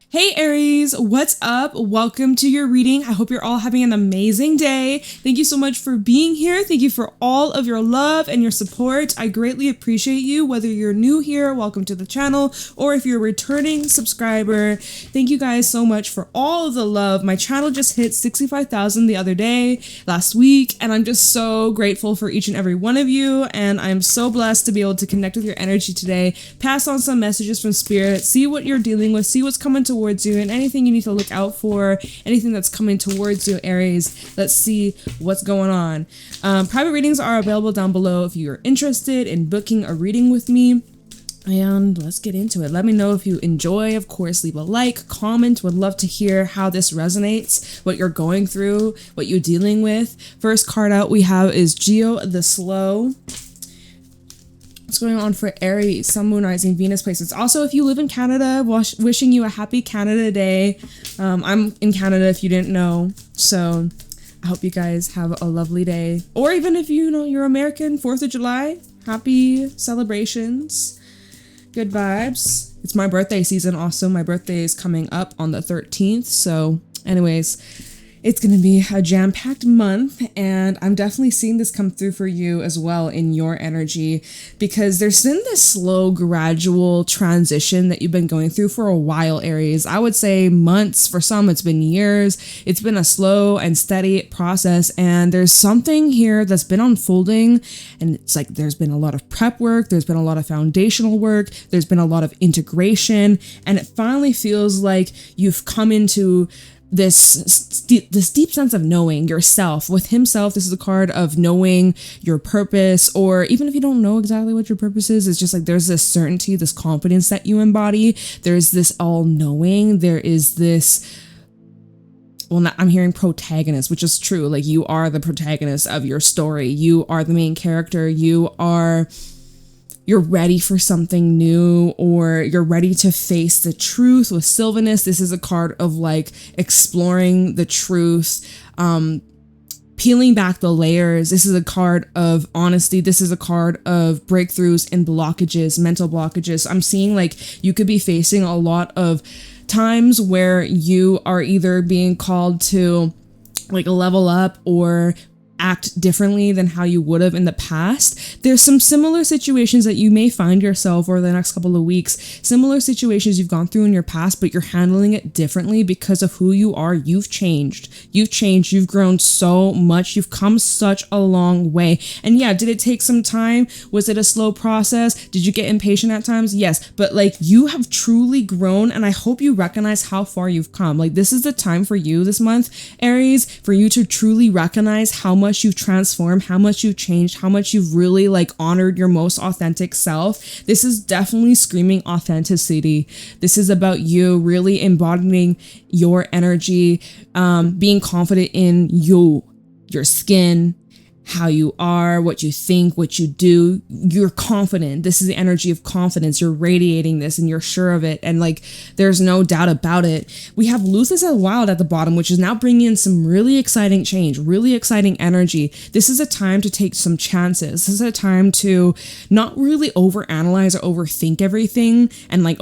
Hey Aries, what's up? Welcome to your reading. I hope you're all having an amazing day. Thank you so much for being here. Thank you for all of your love and your support. I greatly appreciate you, whether you're new here, welcome to the channel, or if you're a returning subscriber. Thank you guys so much for all of the love. My channel just hit 65,000 the other day, last week, and I'm just so grateful for each and every one of you, and I'm so blessed to be able to connect with your energy today, pass on some messages from spirit, see what you're dealing with, see what's coming towards you, and anything you need to look out for, anything that's coming towards you, Aries. Let's see what's going on. Private readings are available down below if you're interested in booking a reading with me. And let's get into it. Let me know if you enjoy. Of course, leave a like, comment. Would love to hear how this resonates, what you're going through, what you're dealing with. First card out we have is Gio the Slow. What's going on for Aries, Sun, Moon, Rising, Venus placements. Also, if you live in Canada, wishing you a happy Canada Day. I'm in Canada if you didn't know. So I hope you guys have a lovely day. Or even if you're American, 4th of July, happy celebrations. Good vibes. It's my birthday season also. My birthday is coming up on the 13th. So anyways, it's going to be a jam-packed month, and I'm definitely seeing this come through for you as well in your energy, because there's been this slow, gradual transition that you've been going through for a while, Aries. I would say months. For some, it's been years. It's been a slow and steady process, and there's something here that's been unfolding, and it's like there's been a lot of prep work, there's been a lot of foundational work, there's been a lot of integration, and it finally feels like you've come into this deep sense of knowing yourself. With himself, this is a card of knowing your purpose, or even if you don't know exactly what your purpose is, it's just like there's this certainty, this confidence that you embody. There's this all-knowing. There is this, well, I'm hearing protagonist, which is true. Like, you are the protagonist of your story. You are the main character. You're ready for something new, or you're ready to face the truth. With Sylvanus, this is a card of like exploring the truth, peeling back the layers. This is a card of honesty. This is a card of breakthroughs and blockages, mental blockages. I'm seeing like you could be facing a lot of times where you are either being called to like level up or act differently than how you would have in the past. There's some similar situations that you may find yourself over the next couple of weeks, similar situations you've gone through in your past, but you're handling it differently because of who you are. You've changed, you've grown so much, you've come such a long way. And yeah, did it take some time? Was it a slow process? Did you get impatient at times? Yes, but like you have truly grown, and I hope you recognize how far you've come. Like, this is the time for you this month, Aries, for you to truly recognize how much you've transformed, how much you've changed, how much you've really like honored your most authentic self. This is definitely screaming authenticity. This is about you really embodying your energy, being confident in you, your skin, how you are, what you think, what you do. You're confident. This is the energy of confidence. You're radiating this and you're sure of it. And like, there's no doubt about it. We have Lucis and Wild at the bottom, which is now bringing in some really exciting change, really exciting energy. This is a time to take some chances. This is a time to not really overanalyze or overthink everything and like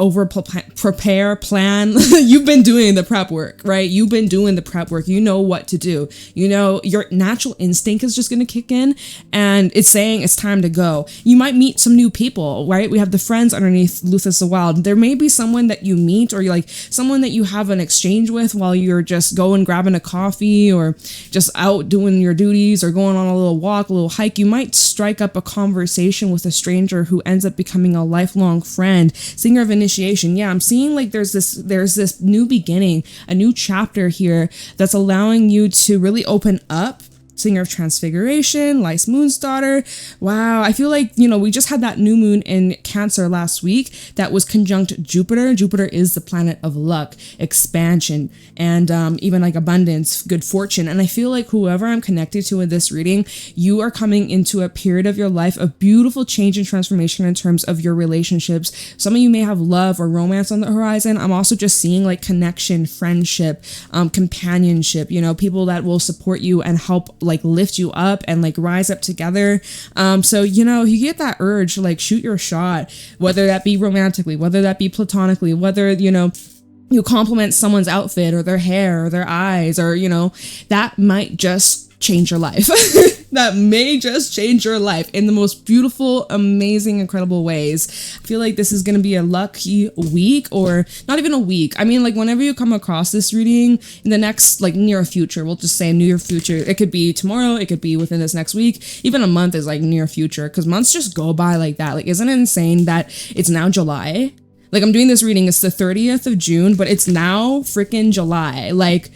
prepare, plan. You've been doing the prep work, right? You've been doing the prep work. You know what to do. You know, your natural instinct is just going to kick in, and it's saying it's time to go. You might meet some new people, right? We have the friends underneath Lucis the Wild. There may be someone that you meet, or like someone that you have an exchange with while you're just going grabbing a coffee, or just out doing your duties, or going on a little walk, a little hike. You might strike up a conversation with a stranger who ends up becoming a lifelong friend. Singer of Initiation. Yeah, I'm seeing like there's this new beginning, a new chapter here that's allowing you to really open up. Singer of Transfiguration, Lice Moon's daughter. Wow, I feel like, we just had that new moon in Cancer last week that was conjunct Jupiter. Jupiter is the planet of luck, expansion, and even like abundance, good fortune. And I feel like whoever I'm connected to in this reading, you are coming into a period of your life of beautiful change and transformation in terms of your relationships. Some of you may have love or romance on the horizon. I'm also just seeing like connection, friendship, companionship, people that will support you and help like lift you up and like rise up together. So you get that urge to like shoot your shot, whether that be romantically, whether that be platonically, whether you compliment someone's outfit or their hair or their eyes, or, you know, that might just change your life. That may just change your life in the most beautiful, amazing, incredible ways. I feel like this is going to be a lucky week, or not even a week. I mean, like, whenever you come across this reading in the next, like, near future, we'll just say near future. It could be tomorrow. It could be within this next week. Even a month is like near future, because months just go by like that. Like, isn't it insane that it's now July? Like, I'm doing this reading, it's the 30th of June, but it's now freaking July. Like,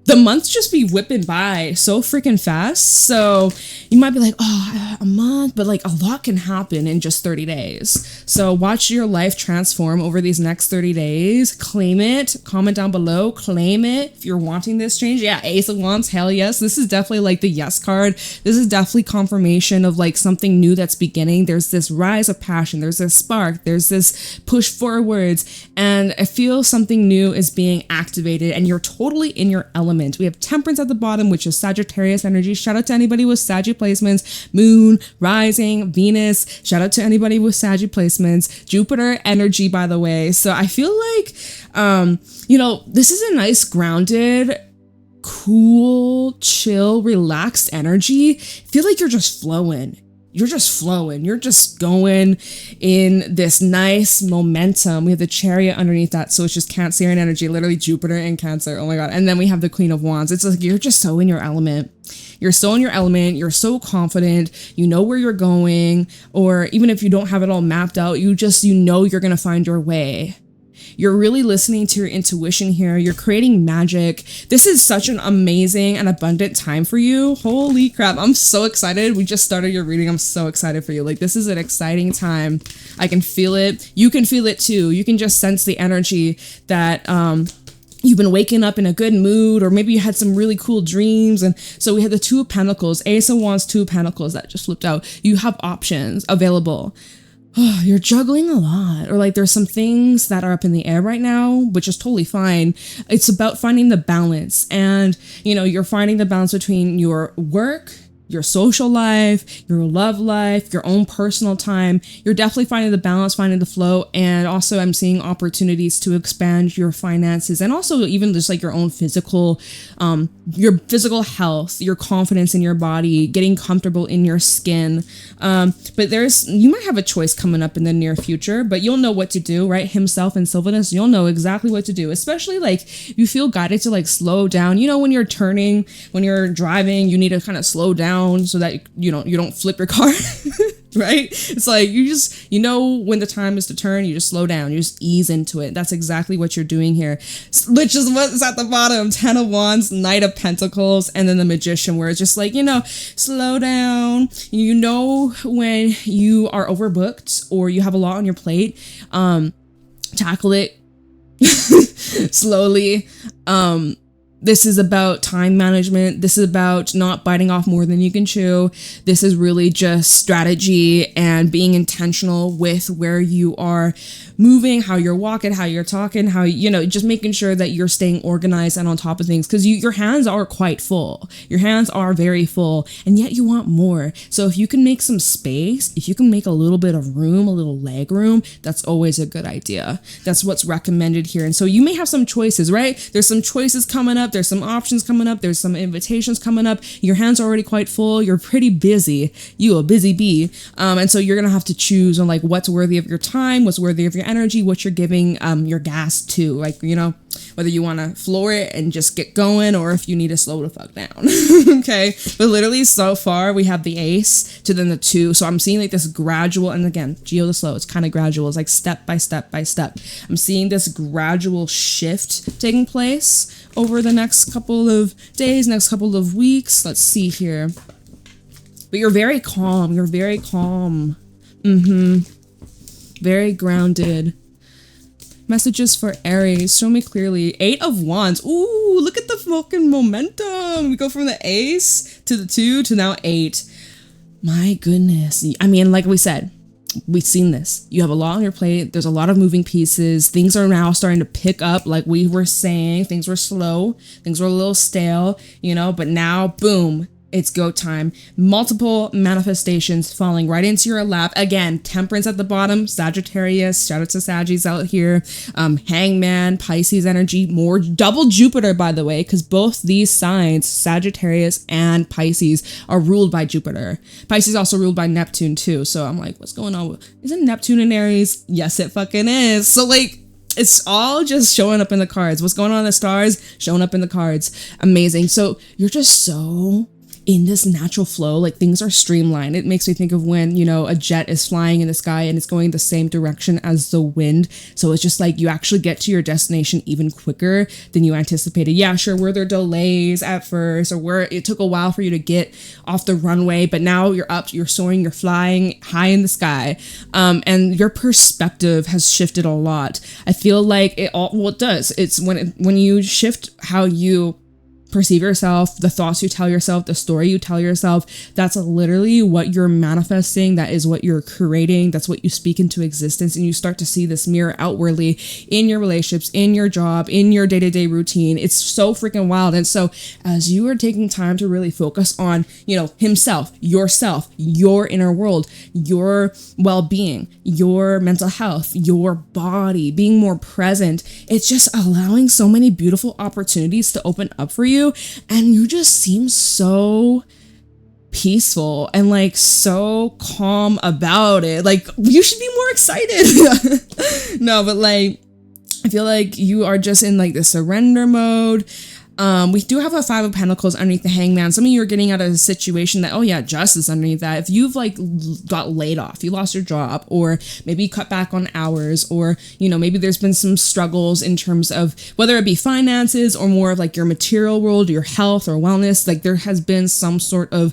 the months just be whipping by so freaking fast. So you might be like, oh, a month, but like a lot can happen in just 30 days. So watch your life transform over these next 30 days. Claim it. Comment down below. Claim it if you're wanting this change. Yeah, Ace of Wands, hell yes. This is definitely like the yes card. This is definitely confirmation of like something new that's beginning. There's this rise of passion. There's this spark. There's this push forwards. And I feel something new is being activated, and you're totally in your element. We have Temperance at the bottom, which is Sagittarius energy. Shout out to anybody with Saggy placements. Moon, rising, Venus. Shout out to anybody with Saggy placements. Jupiter energy, by the way. So I feel like, you know, this is a nice grounded, cool, chill, relaxed energy. I feel like you're just flowing. You're just flowing. You're just going in this nice momentum. We have the Chariot underneath that. So it's just Cancerian energy, literally Jupiter and Cancer. Oh my God. And then we have the Queen of Wands. It's like, you're just so in your element. You're so in your element. You're so confident. You know where you're going. Or even if you don't have it all mapped out, you know you're going to find your way. You're really listening to your intuition here. You're creating magic. This is such an amazing and abundant time for you. Holy crap. I'm so excited. We just started your reading. I'm so excited for you. Like, this is an exciting time. I can feel it. You can feel it too. You can just sense the energy that, you've been waking up in a good mood, or maybe you had some really cool dreams. And so we had the Two of Pentacles, Ace of Wands, Two of Pentacles that just flipped out. You have options available. Oh, you're juggling a lot, or like there's some things that are up in the air right now, which is totally fine. It's about finding the balance, and you know, you're finding the balance between your work, your social life, your love life, your own personal time. You're definitely finding the balance, finding the flow. And also I'm seeing opportunities to expand your finances, and also even just like your own physical health, your confidence in your body, getting comfortable in your skin. But you might have a choice coming up in the near future, but you'll know what to do, right? Himself and Sylvanus, you'll know exactly what to do, especially like you feel guided to like slow down. You know, when you're turning, when you're driving, you need to kind of slow down so that you don't flip your car. Right? It's like you know when the time is to turn, you just slow down, you just ease into it. That's exactly what you're doing here, which is what's at the bottom. 10 of Wands, Knight of Pentacles, and then the Magician, where it's just like, you know, slow down. You know when you are overbooked or you have a lot on your plate, tackle it slowly. This is about time management. This is about not biting off more than you can chew. This is really just strategy and being intentional with where you are moving, how you're walking, how you're talking, how, you know, just making sure that you're staying organized and on top of things, because your hands are quite full. Your hands are very full, and yet you want more. So if you can make some space, if you can make a little bit of room, a little leg room, that's always a good idea. That's what's recommended here. And so you may have some choices, right? There's some choices coming up. There's some options coming up. There's some invitations coming up. Your hands are already quite full. You're pretty busy. You a busy bee. And so you're going to have to choose on like what's worthy of your time, what's worthy of your energy, what you're giving your gas to, like, you know, whether you want to floor it and just get going, or if you need to slow the fuck down. Okay. But literally so far we have the Ace to then the 2. So I'm seeing like this gradual, and again, Geo the slow, it's kind of gradual. It's like step by step by step. I'm seeing this gradual shift taking place over the next couple of days, next couple of weeks. Let's see here. But you're very calm. You're very calm. Very grounded. Messages for Aries. Show me clearly. 8 of Wands. Ooh, look at the fucking momentum. We go from the Ace to the 2 to now 8. My goodness. I mean, like we said, we've seen this. You have a lot on your plate. There's a lot of moving pieces. Things are now starting to pick up. Like we were saying, things were slow. Things were a little stale, you know, but now, boom, It's go time. Multiple manifestations falling right into your lap. Again, Temperance at the bottom, Sagittarius, shout out to Saggies out here. Hangman, Pisces energy, more double Jupiter, by the way, because both these signs, Sagittarius and Pisces, are ruled by Jupiter. Pisces also ruled by Neptune too. So I'm like, what's going on? Isn't Neptune in Aries? Yes, it fucking is. So like, it's all just showing up in the cards. What's going on in the stars? Showing up in the cards. Amazing. So you're just so in this natural flow, like things are streamlined. It makes me think of when, you know, a jet is flying in the sky and it's going the same direction as the wind. So it's just like you actually get to your destination even quicker than you anticipated. Yeah, sure, were there delays at first, or where it took a while for you to get off the runway, but now you're up, you're soaring, you're flying high in the sky. And your perspective has shifted a lot. I feel like it all, well, it does. It's when you shift how you perceive yourself, the thoughts you tell yourself, the story you tell yourself, that's literally what you're manifesting. That is what you're creating. That's what you speak into existence. And you start to see this mirror outwardly in your relationships, in your job, in your day-to-day routine. It's so freaking wild. And so as you are taking time to really focus on, you know, himself, yourself, your inner world, your well-being, your mental health, your body, being more present, it's just allowing so many beautiful opportunities to open up for you. And you just seem so peaceful and like so calm about it. Like you should be more excited. No, but like I feel like you are just in like the surrender mode. We do have a 5 of Pentacles underneath the Hangman. Some of you are getting out of a situation that, oh yeah, justice underneath that. If you've like got laid off, you lost your job, or maybe you cut back on hours, or, you know, maybe there's been some struggles in terms of whether it be finances or more of like your material world, your health or wellness, like there has been some sort of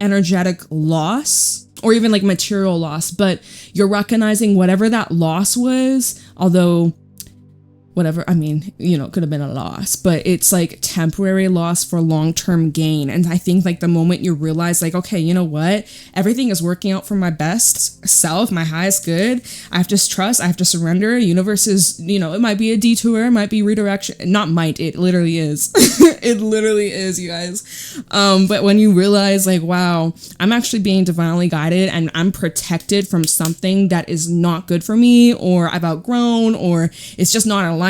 energetic loss or even like material loss, but you're recognizing whatever that loss was, although whatever, I mean, you know, it could have been a loss, but it's like temporary loss for long-term gain. And I think like the moment you realize like, okay, you know what, everything is working out for my best self, my highest good. I have to trust, I have to surrender. Universe is, you know, it might be a detour, it might be redirection, not might, it literally is. It literally is, you guys. But when you realize like, wow, I'm actually being divinely guided and I'm protected from something that is not good for me, or I've outgrown, or it's just not in alignment.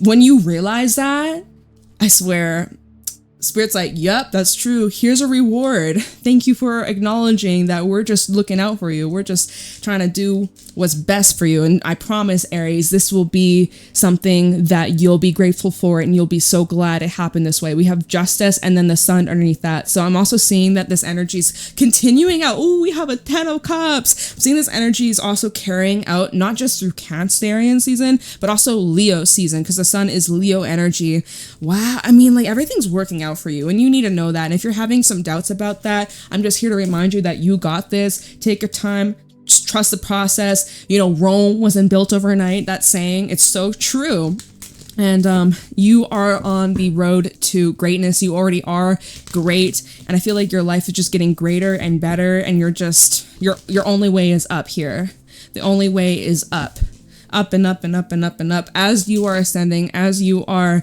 When you realize that, I swear, Spirit's like, yep, that's true. Here's a reward. Thank you for acknowledging that we're just looking out for you. We're just trying to do what's best for you. And I promise, Aries, this will be something that you'll be grateful for and you'll be so glad it happened this way. We have justice and then the sun underneath that. So I'm also seeing that this energy is continuing out. Oh, we have a 10 of Cups. I'm seeing this energy is also carrying out not just through Cancerian season, but also Leo season, because the sun is Leo energy. Wow. I mean, like everything's working out for you, and you need to know that. And if you're having some doubts about that, I'm just here to remind you that you got this. Take your time, just trust the process. You know, Rome wasn't built overnight. That saying, it's so true. And you are on the road to greatness. You already are great, and I feel like your life is just getting greater and better, and you're just your only way is up here. The only way is up and up and up and up and up as you are ascending, as you are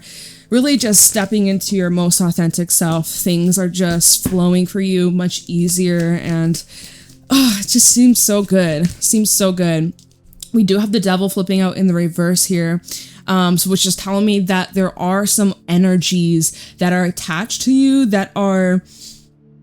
really just stepping into your most authentic self. Things are just flowing for you much easier, and it just seems so good. Seems so good. We do have the devil flipping out in the reverse here, so which is telling me that there are some energies that are attached to you that are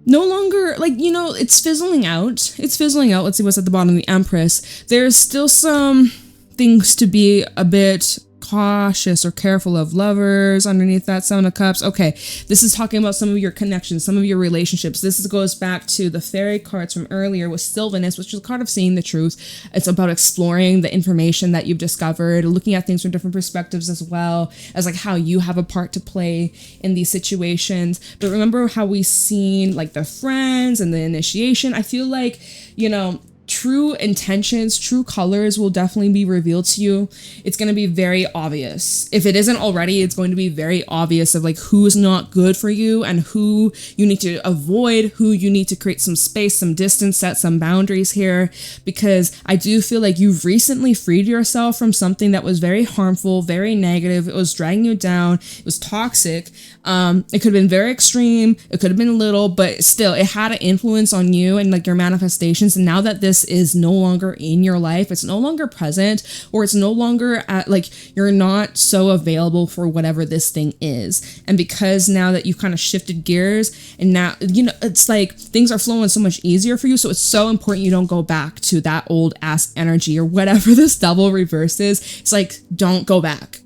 no longer, like, you know, it's fizzling out. It's fizzling out. Let's see what's at the bottom of the Empress. There's still some things to be a bit cautious or careful of. Lovers underneath that 7 of Cups. Okay, this is talking about some of your connections, some of your relationships. This goes back to the fairy cards from earlier with Sylvanus, which is a card of seeing the truth. It's about exploring the information that you've discovered, looking at things from different perspectives, as well as like how you have a part to play in these situations. But remember how we seen like the friends and the initiation. I feel like, you know, true intentions, true colors will definitely be revealed to you. It's going to be very obvious. If it isn't already, it's going to be very obvious of like who's not good for you and who you need to avoid, who you need to create some space, some distance, set some boundaries here, because I do feel like you've recently freed yourself from something that was very harmful, very negative. It was dragging you down. It was toxic. It could have been very extreme. It could have been little, but still it had an influence on you and like your manifestations. And now that this is no longer in your life, it's no longer present, or it's no longer at like, you're not so available for whatever this thing is. And because now that you've kind of shifted gears and now, you know, it's like things are flowing so much easier for you. So it's so important you don't go back to that old ass energy or whatever this double reverse is. It's like, don't go back.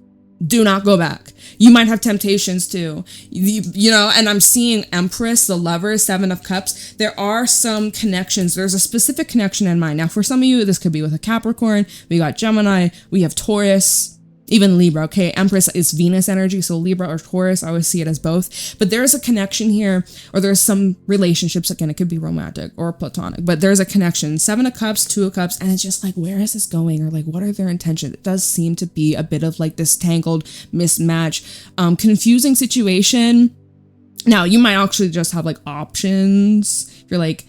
Do not go back. You might have temptations too, you know, and I'm seeing Empress, the Lover, Seven of Cups. There are some connections. There's a specific connection in mind. Now, for some of you, this could be with a Capricorn. We got Gemini. We have Taurus. Even Libra, okay? Empress is Venus energy, so Libra or Taurus, I always see it as both. But there's a connection here, or there's some relationships, again, it could be romantic or platonic, but there's a connection. Seven of Cups, Two of Cups, and it's just like, where is this going? Or like, what are their intentions? It does seem to be a bit of like this tangled mismatch, confusing situation. Now, you might actually just have like options. If you're like,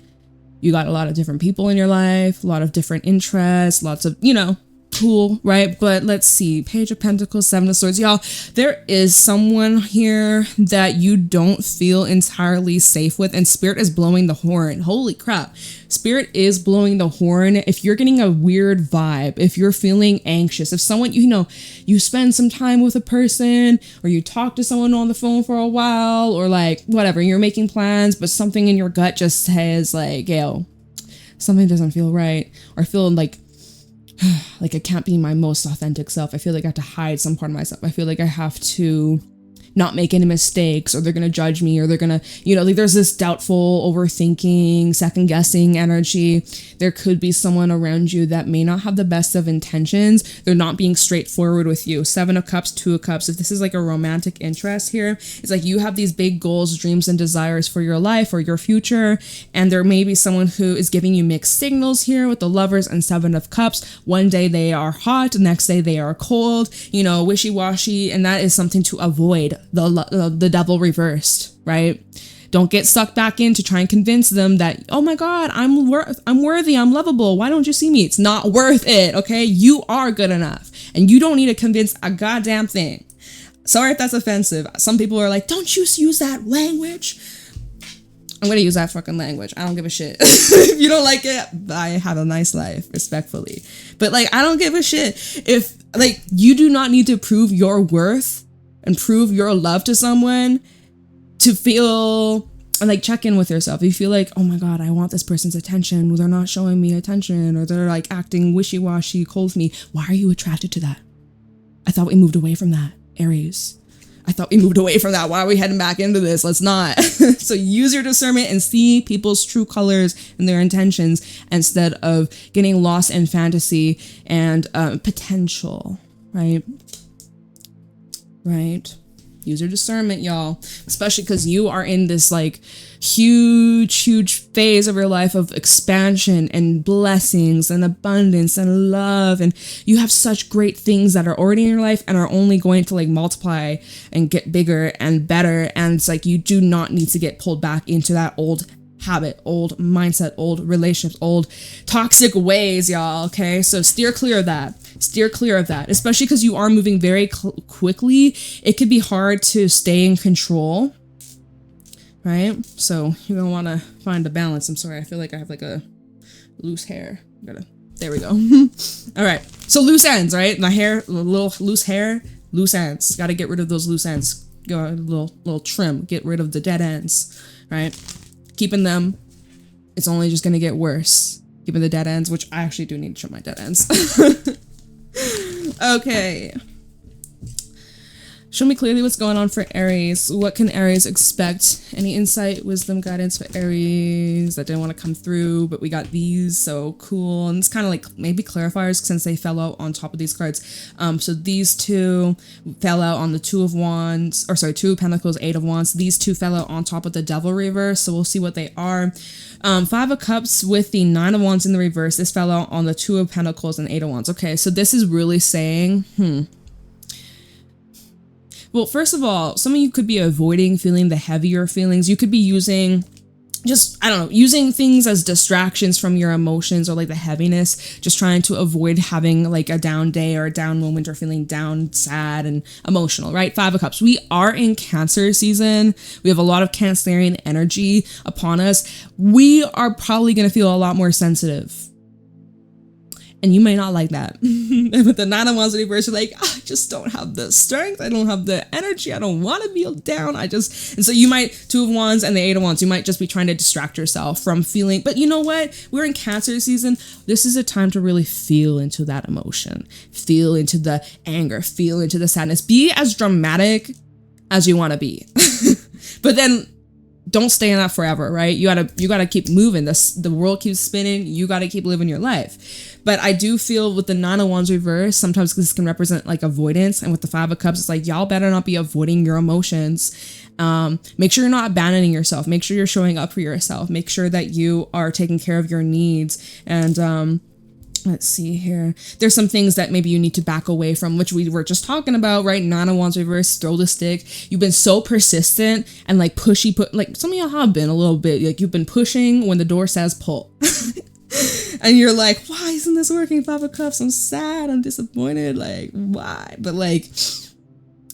you got a lot of different people in your life, a lot of different interests, lots of, you know, cool, right? But let's see, Page of Pentacles, Seven of Swords, y'all, there is someone here that you don't feel entirely safe with, and Spirit is blowing the horn. Holy crap, Spirit is blowing the horn. If you're getting a weird vibe, if you're feeling anxious, if someone, you know, you spend some time with a person, or you talk to someone on the phone for a while, or like whatever, you're making plans, but something in your gut just says like, yo, something doesn't feel right, or I feel like I can't be my most authentic self. I feel like I have to hide some part of myself. I feel like I have to not make any mistakes, or they're going to judge me, or they're going to, you know, like there's this doubtful, overthinking, second guessing energy. There could be someone around you that may not have the best of intentions. They're not being straightforward with you. Seven of Cups, Two of Cups. If this is like a romantic interest here, it's like you have these big goals, dreams, and desires for your life or your future. And there may be someone who is giving you mixed signals here with the Lovers and Seven of Cups. One day they are hot, the next day they are cold, you know, wishy-washy. And that is something to avoid. The devil reversed, right? Don't get sucked back in to try and convince them that, oh my God, I'm worthy, I'm lovable. Why don't you see me? It's not worth it, okay? You are good enough, and you don't need to convince a goddamn thing. Sorry if that's offensive. Some people are like, don't you use that language? I'm gonna use that fucking language. I don't give a shit. If you don't like it, I have a nice life, respectfully. But like, I don't give a shit. If like, you do not need to prove your worth and prove your love to someone to feel like, check in with yourself. You feel like, oh my God, I want this person's attention. They're not showing me attention, or they're like acting wishy-washy, cold with me. Why are you attracted to that? I thought we moved away from that, Aries. I thought we moved away from that. Why are we heading back into this? Let's not. So use your discernment and see people's true colors and their intentions, instead of getting lost in fantasy and potential, right? Right? Use your discernment, y'all. Especially because you are in this like huge phase of your life of expansion and blessings and abundance and love. And you have such great things that are already in your life and are only going to like multiply and get bigger and better. And it's like, you do not need to get pulled back into that old habit, old mindset, old relationships, old toxic ways, y'all. Okay, so steer clear of that. Steer clear of that, especially because you are moving very quickly. It could be hard to stay in control, right? So you're gonna want to find a balance. I'm sorry, I feel like I have like a loose hair. There we go. All right, so loose ends, right? My hair, a little loose hair, loose ends. Got to get rid of those loose ends. Go a little trim. Get rid of the dead ends, right? Keeping them, it's only just gonna get worse. Keeping the dead ends, which I actually do need to trim my dead ends. Okay. Show me clearly what's going on for Aries. What can Aries expect? Any insight, wisdom, guidance for Aries? That didn't want to come through, but we got these, so cool. And it's kind of like maybe clarifiers since they fell out on top of these cards. So these two fell out on the Two of Pentacles, Eight of Wands. These two fell out on top of the Devil reverse, so we'll see what they are. Five of Cups with the Nine of Wands in the reverse. This fell out on the Two of Pentacles and Eight of Wands. Okay, so this is really saying, well, first of all, some of you could be avoiding feeling the heavier feelings. You could be using using things as distractions from your emotions or like the heaviness, just trying to avoid having like a down day or a down moment or feeling down, sad and emotional, right? Five of Cups. We are in Cancer season. We have a lot of Cancerian energy upon us. We are probably going to feel a lot more sensitive. And you may not like that. With the Nine of Wands reverse, you're like, I just don't have the strength. I don't have the energy. I don't want to feel down. And so you might, Two of Wands and the Eight of Wands, you might just be trying to distract yourself from feeling. But you know what? We're in Cancer season. This is a time to really feel into that emotion. Feel into the anger. Feel into the sadness. Be as dramatic as you want to be. But then don't stay in that forever, right? You gotta keep moving. The world keeps spinning. You gotta keep living your life. But I do feel with the Nine of Wands reverse, sometimes this can represent like avoidance. And with the Five of Cups, it's like, y'all better not be avoiding your emotions. Make sure you're not abandoning yourself. Make sure you're showing up for yourself. Make sure that you are taking care of your needs. And let's see here. There's some things that maybe you need to back away from, which we were just talking about, right? Nine of Wands reverse, throw the stick. You've been so persistent and like pushy, like some of y'all have been a little bit, like you've been pushing when the door says pull. And you're like, why isn't this working? Five of Cups, I'm sad, I'm disappointed, like, why? But like,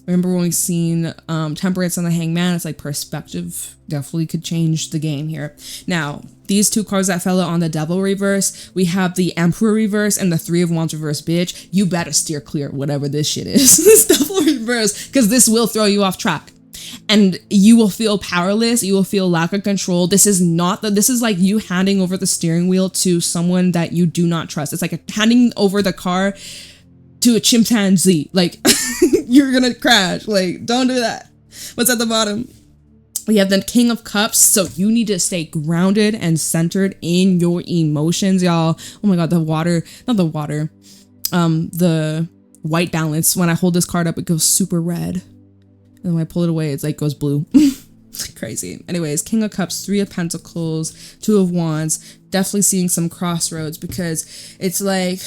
remember when we seen Temperance on the Hangman? It's like perspective definitely could change the game here. Now, these two cards that fell out on the Devil reverse, we have the Emperor reverse and the Three of Wands reverse, bitch. You better steer clear of whatever this shit is. This Devil reverse, because this will throw you off track. And you will feel powerless. You will feel lack of control. This is like you handing over the steering wheel to someone that you do not trust. It's like handing over the car to a chimpanzee. Like, you're gonna crash. Like, don't do that. What's at the bottom? We have the King of Cups. So you need to stay grounded and centered in your emotions, y'all. Oh my God, the white balance. When I hold this card up, it goes super red. And when I pull it away, it's like goes blue. Crazy. Anyways, King of Cups, Three of Pentacles, Two of Wands. Definitely seeing some crossroads, because it's like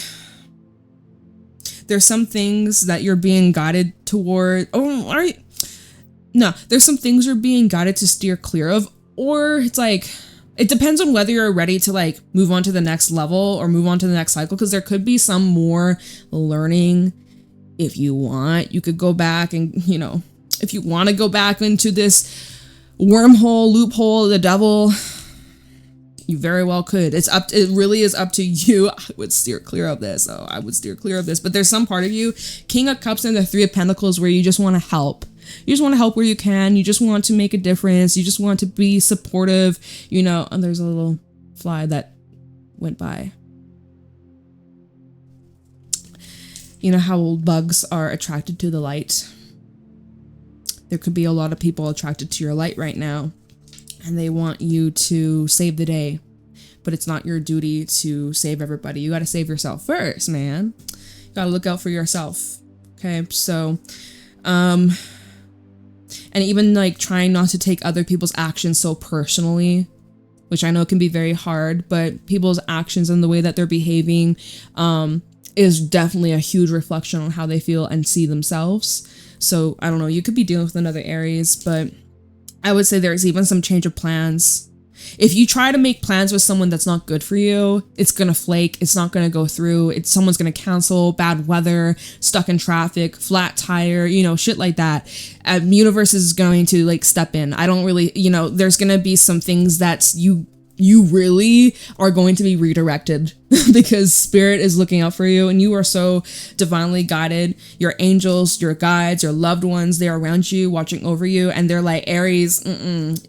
there's some things that you're being guided toward. Oh, all right. No, there's some things you're being guided to steer clear of, or it's like, it depends on whether you're ready to like move on to the next level or move on to the next cycle, because there could be some more learning. If you want, you could go back and, you know, if you want to go back into this wormhole, loophole, the devil, you very well could. It really is up to you. I would steer clear of this. But there's some part of you, King of Cups and the Three of Pentacles, where you just want to help. You just want to help where you can. You just want to make a difference. You just want to be supportive, you know. And there's a little fly that went by. You know how bugs are attracted to the light? There could be a lot of people attracted to your light right now, and they want you to save the day, but it's not your duty to save everybody. You got to save yourself first, man. You got to look out for yourself. Okay. So, and even like trying not to take other people's actions so personally, which I know can be very hard, but people's actions and the way that they're behaving, is definitely a huge reflection on how they feel and see themselves. So I don't know, you could be dealing with another Aries, but I would say there's even some change of plans. If you try to make plans with someone that's not good for you, it's going to flake. It's not going to go through. Someone's going to cancel, bad weather, stuck in traffic, flat tire, you know, shit like that. Universe is going to like step in. I don't really, you know, there's going to be some things that you you really are going to be redirected because spirit is looking out for you and you are so divinely guided. Your angels, your guides, your loved ones, they're around you, watching over you. And they're like, Aries,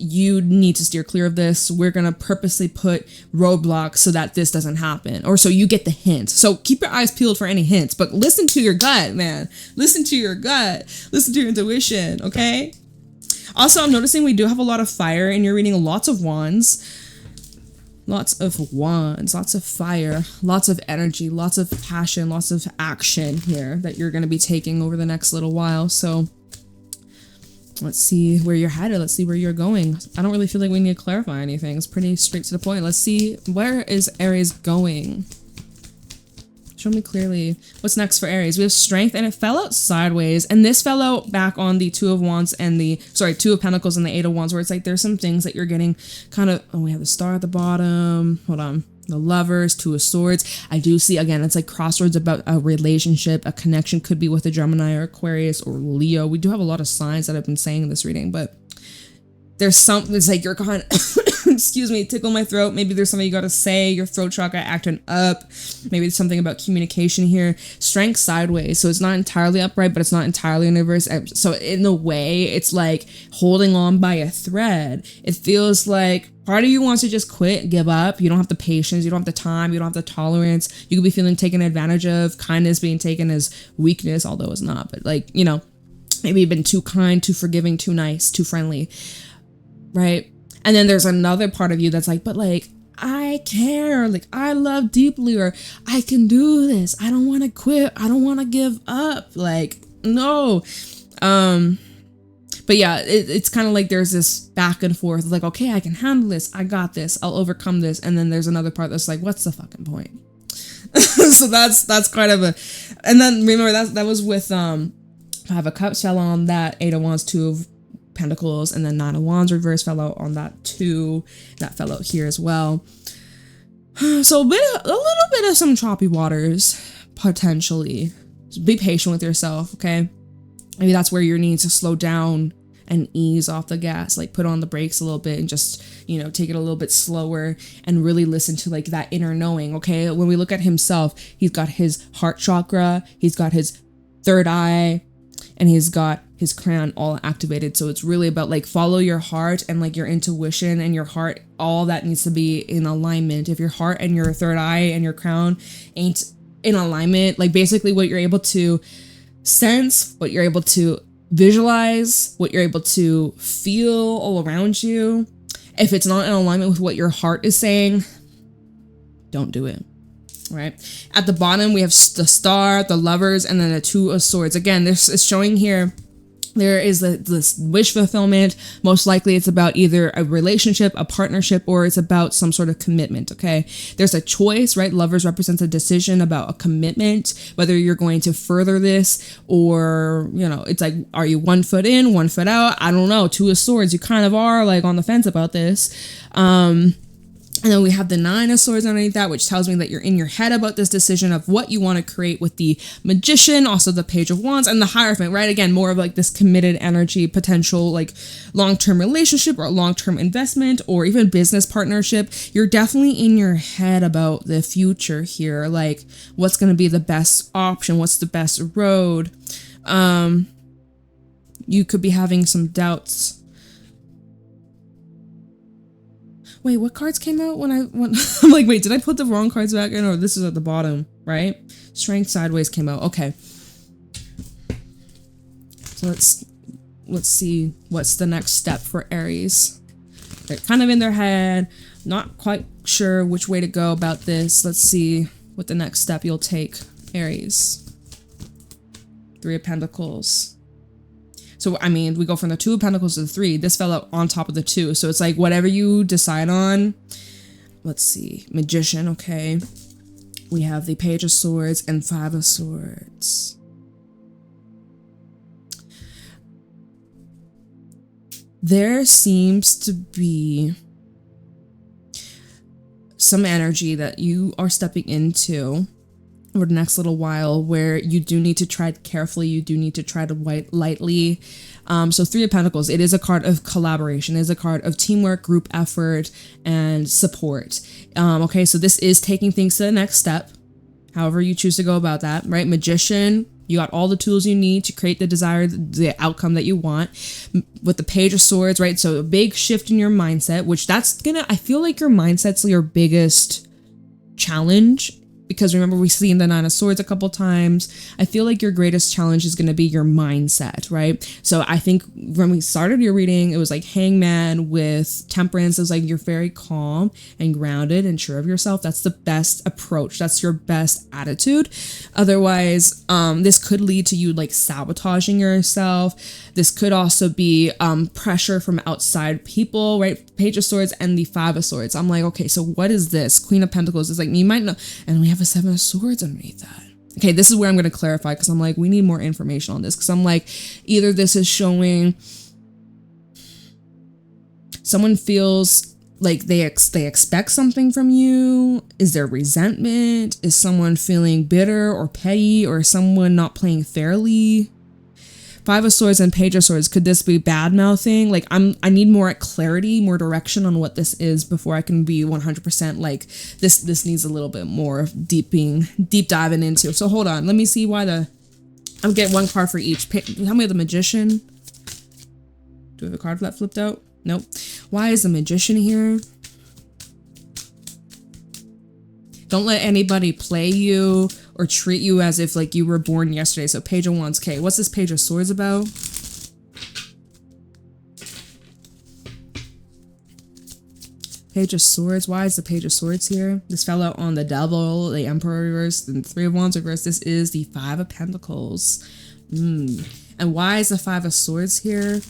you need to steer clear of this. We're going to purposely put roadblocks so that this doesn't happen, or so you get the hint. So keep your eyes peeled for any hints, but listen to your gut, man. Listen to your gut. Listen to your intuition. Okay. Also, I'm noticing we do have a lot of fire and you're reading lots of wands. Lots of wands, lots of fire, lots of energy, lots of passion, lots of action here that you're going to be taking over the next little while. So let's see where you're headed. Let's see where you're going. I don't really feel like we need to clarify anything. It's pretty straight to the point. Let's see, where is Aries going? Show me clearly what's next for Aries. We have strength and it fell out sideways. And this fell out back on the Two of Wands and the, sorry, Two of Pentacles and the Eight of Wands, where it's like there's some things that you're getting kind of, oh, we have the Star at the bottom. Hold on. The Lovers, Two of Swords. I do see, again, it's like crossroads about a relationship. A connection could be with a Gemini or Aquarius or Leo. We do have a lot of signs that I've been saying in this reading, but there's something, it's like you're kind of, excuse me, tickle my throat. Maybe there's something you got to say, your throat chakra acting up. Maybe it's something about communication here. Strength sideways. So it's not entirely upright, but it's not entirely in reverse. So in a way, it's like holding on by a thread. It feels like part of you wants to just quit, give up. You don't have the patience. You don't have the time. You don't have the tolerance. You could be feeling taken advantage of. Kindness being taken as weakness, although it's not. But like, you know, maybe you've been too kind, too forgiving, too nice, too friendly. Right? And then there's another part of you that's like, but like, I care, like I love deeply, or I can do this. I don't want to quit. I don't want to give up. Like, no. But yeah, it's kind of like there's this back and forth, like, okay, I can handle this. I got this. I'll overcome this. And then there's another part that's like, what's the fucking point? So that's kind of a, and then remember that was with, Five of Cups fell on that, Eight of Wands, Two of Pentacles, and then Nine of Wands reverse fell out on that too. That fell out here as well. So a little bit of some choppy waters, potentially. Just be patient with yourself, okay? Maybe that's where you need to slow down and ease off the gas, like put on the brakes a little bit and just, you know, take it a little bit slower and really listen to like that inner knowing, okay? When we look at himself, he's got his heart chakra, he's got his third eye, and he's got his crown all activated. So it's really about like follow your heart and like your intuition and your heart. All that needs to be in alignment. If your heart and your third eye and your crown ain't in alignment, like basically what you're able to sense, what you're able to visualize, what you're able to feel all around you, if it's not in alignment with what your heart is saying, don't do it. Right at the bottom we have the Star, the Lovers, and then the Two of Swords. Again, this is showing here there is this wish fulfillment. Most likely it's about either a relationship, a partnership, or it's about some sort of commitment. Okay, there's a choice, right? Lovers represents a decision about a commitment, whether you're going to further this or, you know, it's like, are you 1 foot in, 1 foot out? I don't know. Two of Swords, you kind of are like on the fence about this. And then we have the Nine of Swords underneath that, which tells me that you're in your head about this decision of what you want to create with the Magician, also the Page of Wands, and the Hierophant, right? Again, more of like this committed energy, potential like long-term relationship or long-term investment or even business partnership. You're definitely in your head about the future here, like what's going to be the best option, what's the best road. You could be having some doubts. Wait, what cards came out when I'm like, wait, did I put the wrong cards back in, or this is at the bottom, right? Strength sideways came out. Okay. So let's see what's the next step for Aries. They're kind of in their head, not quite sure which way to go about this. Let's see what the next step you'll take, Aries. Three of Pentacles. So, I mean, we go from the Two of Pentacles to the Three. This fell out on top of the Two. So it's like whatever you decide on. Let's see. Magician, okay. We have the Page of Swords and Five of Swords. There seems to be some energy that you are stepping into over the next little while, where you do need to tread carefully, you do need to tread lightly. So Three of Pentacles, it is a card of collaboration, it is a card of teamwork, group effort, and support. Okay, so this is taking things to the next step, however you choose to go about that, right? Magician, you got all the tools you need to create the desired, the outcome that you want. With the Page of Swords, right? So a big shift in your mindset, which that's gonna, I feel like your mindset's your biggest challenge, because remember, we've seen the Nine of Swords a couple times. I feel like your greatest challenge is going to be your mindset, right? So I think when we started your reading, it was like Hangman with Temperance. It was like you're very calm and grounded and sure of yourself. That's the best approach. That's your best attitude. Otherwise, this could lead to you like sabotaging yourself. This could also be pressure from outside people, right? Page of Swords and the Five of Swords. I'm like, okay, so what is this? Queen of Pentacles is like, you might know, and we have a Seven of Swords underneath that. Okay, this is where I'm going to clarify, because I'm like, we need more information on this, because I'm like, either this is showing someone feels like they expect something from you. Is there resentment? Is someone feeling bitter or petty, or someone not playing fairly? Five of Swords and Page of Swords, could this be bad mouthing? Like, I need more clarity, more direction on what this is before I can be 100% like, this needs a little bit more deep diving into. So hold on, let me see why I'm getting one card for each. Tell me the Magician. Do we have a card that flipped out? Nope. Why is the Magician here? Don't let anybody play you or treat you as if like you were born yesterday. So Page of Wands. Okay, what's this Page of Swords about? Page of Swords. Why is the Page of Swords here? This fell out on the Devil, the Emperor reverse, and Three of Wands reverse. This is the Five of Pentacles. And why is the Five of Swords here?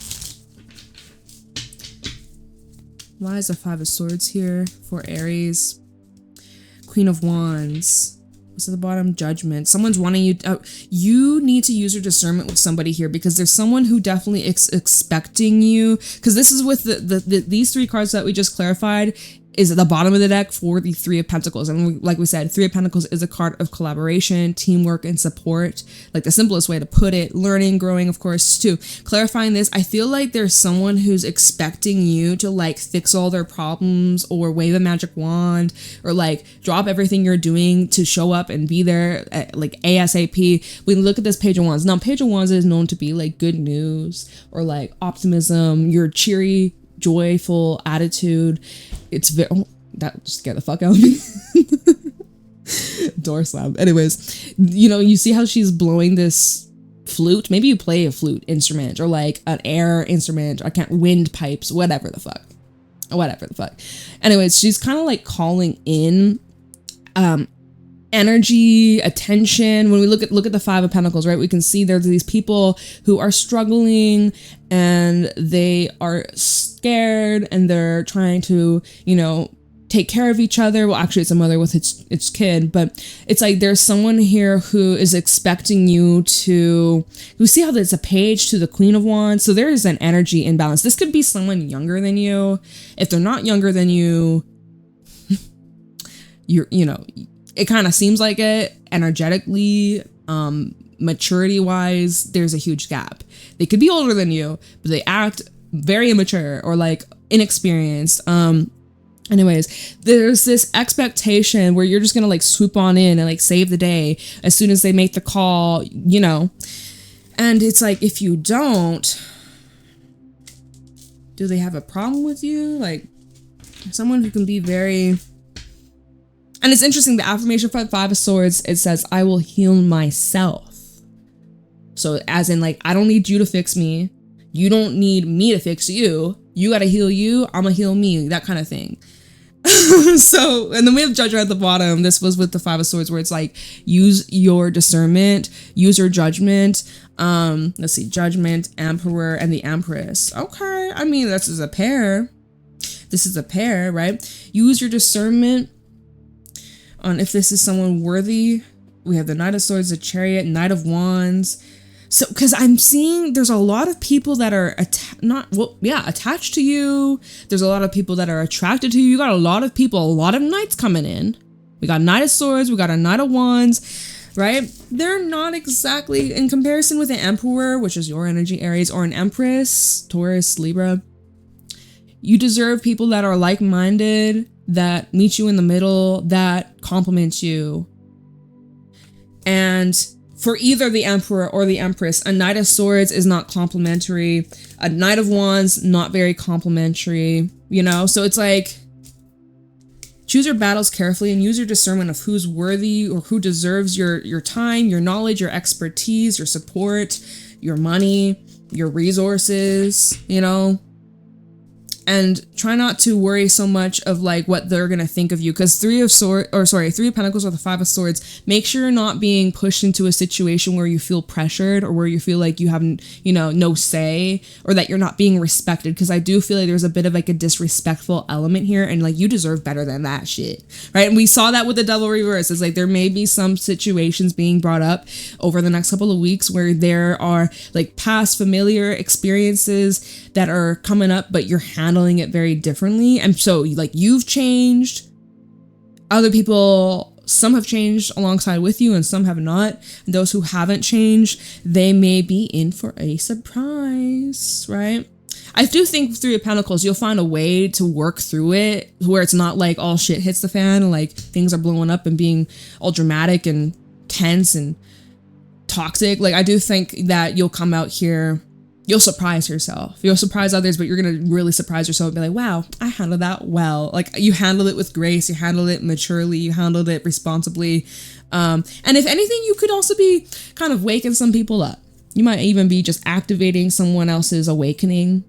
Why is the Five of Swords here for Aries? Queen of Wands. What's at the bottom? Judgment. Someone's wanting you. You need to use your discernment with somebody here, because there's someone who definitely expecting you. Because this is with these three cards that we just clarified is at the bottom of the deck for the Three of Pentacles. And like we said, Three of Pentacles is a card of collaboration, teamwork, and support. Like the simplest way to put it, learning, growing, of course, too. Clarifying this, I feel like there's someone who's expecting you to like fix all their problems or wave a magic wand or like drop everything you're doing to show up and be there at, like ASAP. We look at this Page of Wands. Now, Page of Wands is known to be like good news or like optimism, your cheery, joyful attitude. It's very, oh, that just scared the fuck out of me. Door slam. Anyways, you know, you see how she's blowing this flute? Maybe you play a flute instrument or like an air instrument. I can't, wind pipes, whatever the fuck. Anyways, she's kind of like calling in energy, attention. When we look at the Five of Pentacles, right, we can see there's these people who are struggling and they are scared and they're trying to, you know, take care of each other. Well, actually, it's a mother with its kid, but it's like there's someone here who is expecting you to. We see how there's a Page to the Queen of Wands, so there is an energy imbalance. This could be someone younger than you. If they're not younger than you, you know. It kind of seems like it energetically, maturity wise, there's a huge gap. They could be older than you, but they act very immature or like inexperienced. Anyways, there's this expectation where you're just going to like swoop on in and like save the day as soon as they make the call, you know, and it's like, if you don't, do they have a problem with you? Like someone who can be very. And it's interesting, the affirmation for the Five of Swords, it says, I will heal myself. So as in like, I don't need you to fix me. You don't need me to fix you. You got to heal you. I'm going to heal me. That kind of thing. So, and then we have Judgment at the bottom. This was with the Five of Swords where it's like, use your discernment, use your judgment. Let's see, Judgment, Emperor, and the Empress. Okay. I mean, this is a pair. Right? Use your discernment on if this is someone worthy. We have the Knight of Swords, the Chariot, Knight of Wands. So, because I'm seeing there's a lot of people that are attached to you. There's a lot of people that are attracted to you. You got a lot of people, a lot of knights coming in. We got Knight of Swords, we got a Knight of Wands. right? They're not exactly, in comparison with an Emperor, which is your energy, Aries, or an Empress, Taurus, Libra. You deserve people that are like-minded, that meet you in the middle, that compliment you. And for either the Emperor or the Empress, a Knight of Swords is not complimentary. A Knight of Wands, not very complimentary, you know? So it's like, choose your battles carefully and use your discernment of who's worthy or who deserves your time, your knowledge, your expertise, your support, your money, your resources, you know? And try not to worry so much of like what they're gonna think of you, because Three of Pentacles or the Five of Swords, make sure you're not being pushed into a situation where you feel pressured or where you feel like you have, you know, no say, or that you're not being respected. Because I do feel like there's a bit of like a disrespectful element here, and like you deserve better than that shit, right? And we saw that with the Devil reverse. It's like there may be some situations being brought up over the next couple of weeks where there are like past familiar experiences that are coming up, but you're handling it very differently. And so like you've changed, other people, some have changed alongside with you and some have not. And those who haven't changed, they may be in for a surprise, right? I do think Three of Pentacles, you'll find a way to work through it where it's not like all shit hits the fan and like things are blowing up and being all dramatic and tense and toxic. Like I do think that you'll come out here, you'll surprise yourself. You'll surprise others, but you're going to really surprise yourself and be like, wow, I handled that well. Like you handled it with grace, you handled it maturely, you handled it responsibly. And if anything, you could also be kind of waking some people up. You might even be just activating someone else's awakening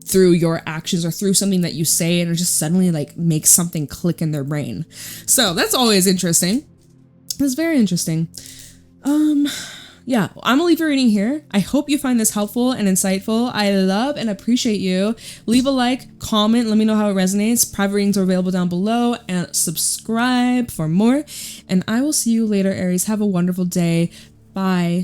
through your actions or through something that you say, and it just suddenly like makes something click in their brain. So that's always interesting. It's very interesting. Yeah, I'm gonna leave your reading here. I hope you find this helpful and insightful. I love and appreciate you. Leave a like, comment, let me know how it resonates. Private readings are available down below, and subscribe for more. And I will see you later, Aries. Have a wonderful day. Bye.